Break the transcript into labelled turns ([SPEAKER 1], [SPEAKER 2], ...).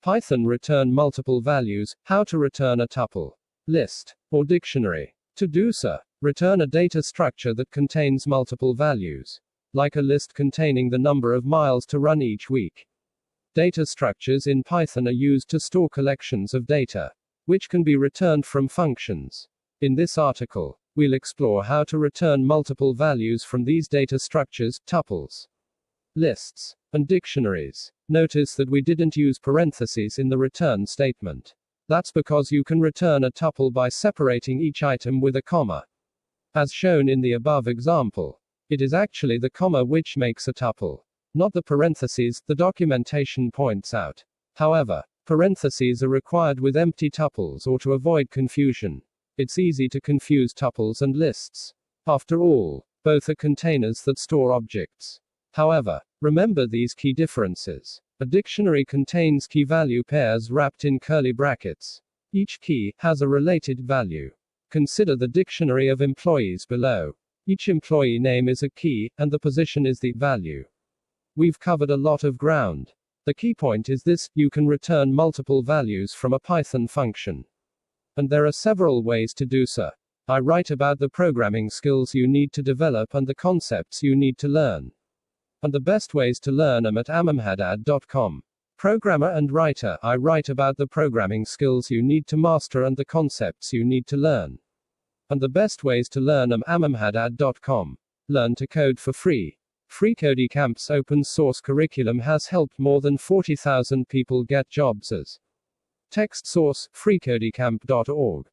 [SPEAKER 1] Python return multiple values, how to return a tuple, list, or dictionary. To do so, return a data structure that contains multiple values, like a list containing the number of miles to run each week. Data structures in Python are used to store collections of data, which can be returned from functions. In this article, we'll explore how to return multiple values from these data structures, tuples, lists, and dictionaries. Notice that we didn't use parentheses in the return statement. That's because you can return a tuple by separating each item with a comma. As shown in the above example, it is actually the comma which makes a tuple, not the parentheses, the documentation points out. However, parentheses are required with empty tuples or to avoid confusion. It's easy to confuse tuples and lists. After all, both are containers that store objects. However, remember these key differences. A dictionary contains key-value pairs wrapped in curly brackets. Each key has a related value. Consider the dictionary of employees below. Each employee name is a key, and the position is the value. We've covered a lot of ground. The key point is this: you can return multiple values from a Python function. And there are several ways to do so. I write about the programming skills you need to develop and the concepts you need to learn. And the best ways to learn them at amamhaddad.com. Programmer and writer, I write about the programming skills you need to master and the concepts you need to learn. And the best ways to learn them amamhaddad.com. Learn to code for free. FreeCodeCamp's open source curriculum has helped more than 40,000 people get jobs as text source, freecodecamp.org.